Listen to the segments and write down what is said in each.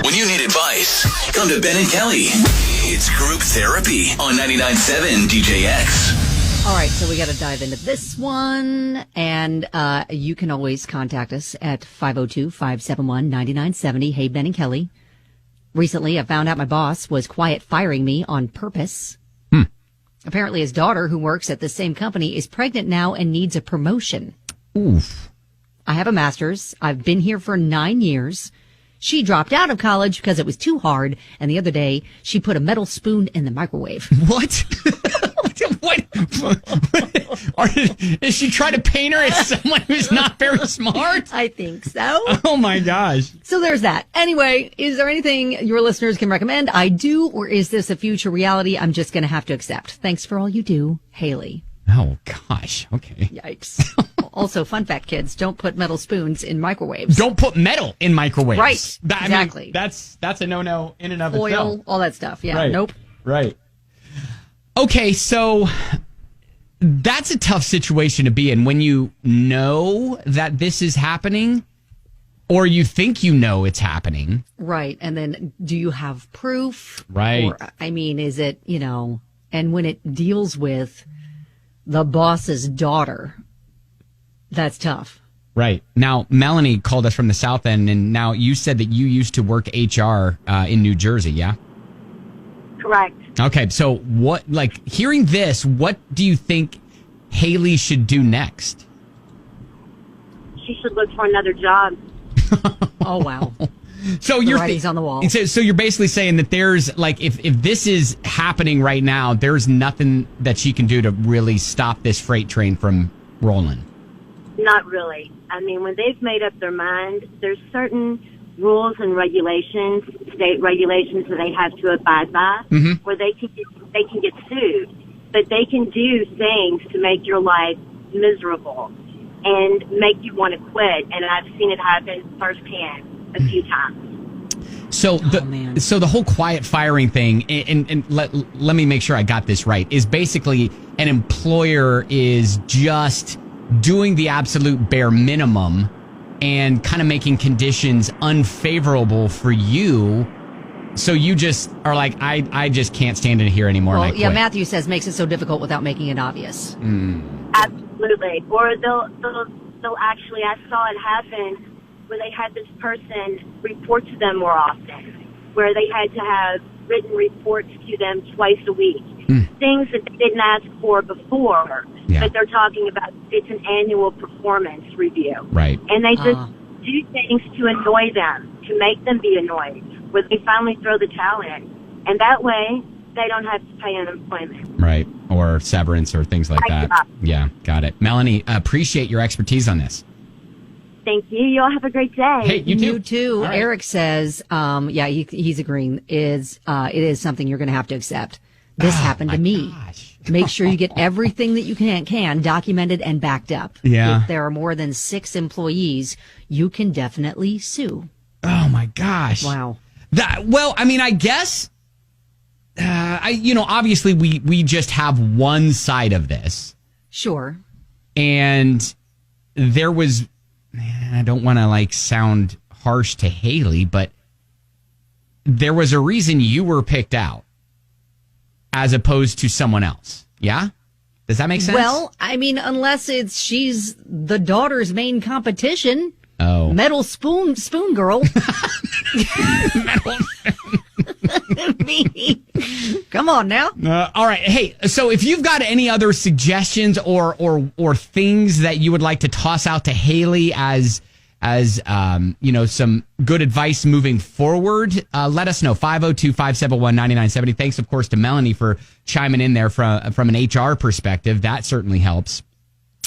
When you need advice, come to Ben and Kelly. It's group therapy on 99.7 DJX. All right, so we got to dive into this one. And you can always contact us at 502-571-9970. Hey, Ben and Kelly. Recently, I found out my boss was quiet firing me on purpose. Apparently, his daughter, who works at the same company, is pregnant now and needs a promotion. Oof. I have a master's. I've been here for 9 years. She dropped out of college because it was too hard. And the other day, she put a metal spoon in the microwave. What? What? Is she trying to paint her as someone who's not very smart? I think so. Oh, my gosh. So there's that. Anyway, is there anything your listeners can recommend I do, or is this a future reality I'm just going to have to accept? Thanks for all you do, Haley. Oh, gosh. Okay. Yikes. Also, fun fact, kids, don't put metal spoons in microwaves. Don't put metal in microwaves. Right. Exactly. I mean, that's a no-no in and of Oil, itself. all that stuff. Yeah. Right. Nope. Right. Okay, so that's a tough situation to be in when you know that this is happening or you think you know it's happening. Right. And then do you have proof? Right. Or, I mean, is it, and when it deals with the boss's daughter, that's tough. Right. Now, Melanie called us from the South End, and now you said that you used to work HR in New Jersey, yeah? Correct. Okay, so hearing this, what do you think Haley should do next? She should look for another job. Oh, wow. So the writing's on the wall. So you're basically saying that there's, if this is happening right now, there's nothing that she can do to really stop this freight train from rolling? Not really. I mean, when they've made up their mind, there's certain rules and regulations, state regulations that they have to abide by, where they can get sued. But they can do things to make your life miserable and make you want to quit. And I've seen it happen firsthand a few times. So the whole quiet firing thing, and let me make sure I got this right, is basically an employer is just doing the absolute bare minimum and kind of making conditions unfavorable for you. So you just are like, I just can't stand it here anymore. Well, and I quit. yeah, Matthew says makes it so difficult without making it obvious. Absolutely. Or they'll actually, I saw it happen where they had this person report to them more often, where they had to have written reports to them twice a week. Things that they didn't ask for before, but they're talking about it's an annual performance review. Right. And they just do things to annoy them, to make them be annoyed, where they finally throw the towel in. And that way, they don't have to pay unemployment. Right. Or severance or things like that. Yeah, got it. Melanie, appreciate your expertise on this. Thank you. You all have a great day. Hey, you too. Right. Eric says, he's agreeing, it is something you're going to have to accept. This happened to me. Gosh. Make sure you get everything that you can documented and backed up. Yeah. If there are more than 6 employees, you can definitely sue. Oh my gosh. Wow. I guess, obviously we just have one side of this. Sure. And there was, I don't want to sound harsh to Haley, but there was a reason you were picked out as opposed to someone else. Yeah? Does that make sense? Well, I mean, unless she's the daughter's main competition. Oh. Metal spoon girl. Come on now. All right. Hey, so if you've got any other suggestions or things that you would like to toss out to Haley as some good advice moving forward, let us know. 502-571-9970. Thanks, of course, to Melanie for chiming in there from an HR perspective. That certainly helps.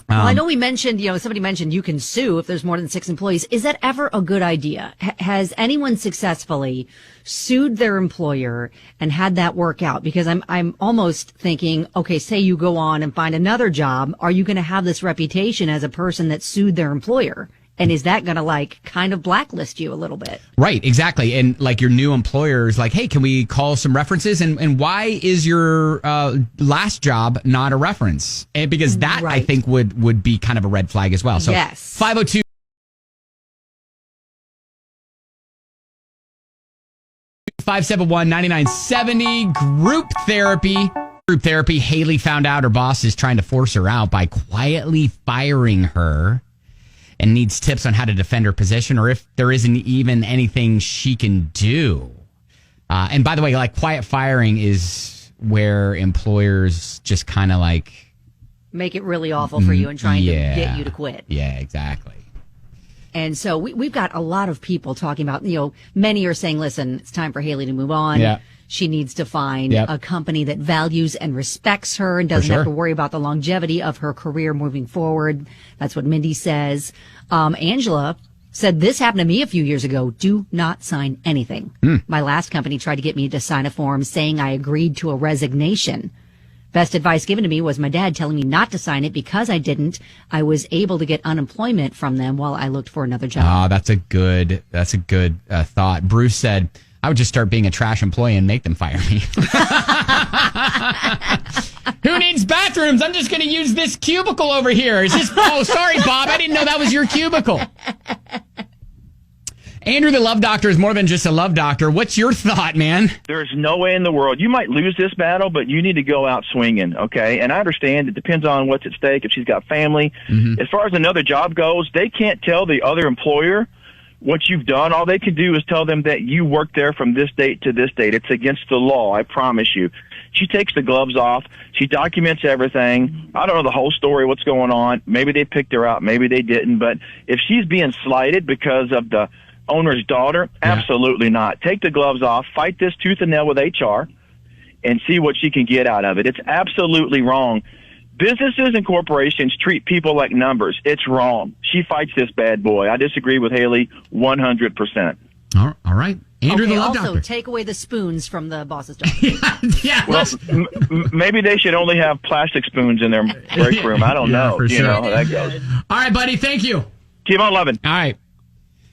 Well, I know we mentioned, somebody mentioned you can sue if there's more than 6 employees. Is that ever a good idea? Has anyone successfully sued their employer and had that work out? Because I'm almost thinking, okay, say you go on and find another job. Are you going to have this reputation as a person that sued their employer? And is that going to kind of blacklist you a little bit? Right, exactly. And your new employer is like, hey, can we call some references? And why is your last job not a reference? And because that, right, I think would be kind of a red flag as well. So yes. 502 571-9970. Group therapy. Group therapy. Haley found out her boss is trying to force her out by quietly firing her and needs tips on how to defend her position or if there isn't even anything she can do. And by the way, like quiet firing is where employers just kind of like make it really awful for you and trying to get you to quit. Yeah, exactly. And so we've got a lot of people talking about, many are saying, listen, it's time for Haley to move on. Yeah. She needs to find a company that values and respects her and doesn't have to worry about the longevity of her career moving forward. That's what Mindy says. Angela said, this happened to me a few years ago. Do not sign anything. My last company tried to get me to sign a form saying I agreed to a resignation. Best advice given to me was my dad telling me not to sign it because I didn't. I was able to get unemployment from them while I looked for another job. Oh, that's a good thought. Bruce said, I would just start being a trash employee and make them fire me. Who needs bathrooms? I'm just going to use this cubicle over here. Is this? Oh, sorry, Bob. I didn't know that was your cubicle. Andrew, the love doctor, is more than just a love doctor. What's your thought, man? There's no way in the world. You might lose this battle, but you need to go out swinging, okay? And I understand it depends on what's at stake, if she's got family. As far as another job goes, they can't tell the other employer what you've done. All they can do is tell them that you worked there from this date to this date. It's against the law, I promise you. She takes the gloves off. She documents everything. I don't know the whole story, what's going on. Maybe they picked her out. Maybe they didn't. But if she's being slighted because of the owner's daughter, absolutely not. Take the gloves off, fight this tooth and nail with HR, and see what she can get out of it. It's absolutely wrong. Businesses and corporations treat people like numbers. It's wrong. She fights this bad boy. I disagree with Haley 100%. All right. Andrew, the love also, doctor. take away the spoons from the boss's daughter. Well, maybe they should only have plastic spoons in their break room. I don't know. For sure. How that goes. All right, buddy. Thank you. Keep on loving. All right.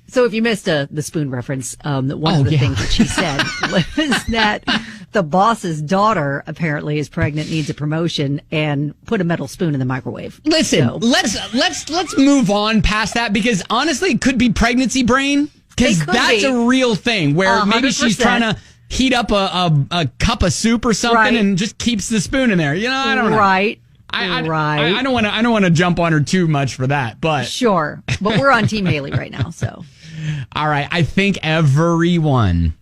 So if you missed the spoon reference, one of the things that she said was that the boss's daughter apparently is pregnant, needs a promotion, and put a metal spoon in the microwave. Listen, let's move on past that because honestly, it could be pregnancy brain because that's a real thing where maybe she's trying to heat up a cup of soup or something and just keeps the spoon in there. I don't know. Right. I don't want to jump on her too much for that, but sure. But we're on Team Haley right now, so. All right. I think everyone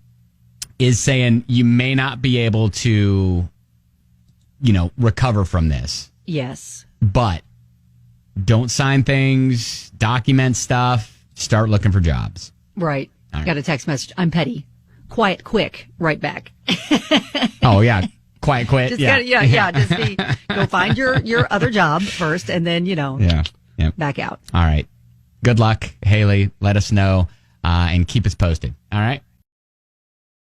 is saying you may not be able to, recover from this. Yes. But don't sign things, document stuff, start looking for jobs. Right. Got a text message. I'm petty. Quiet, quick. Right back. Oh, yeah. Quiet, quit. Just go find your other job first and then, back out. All right. Good luck, Haley. Let us know and keep us posted. All right.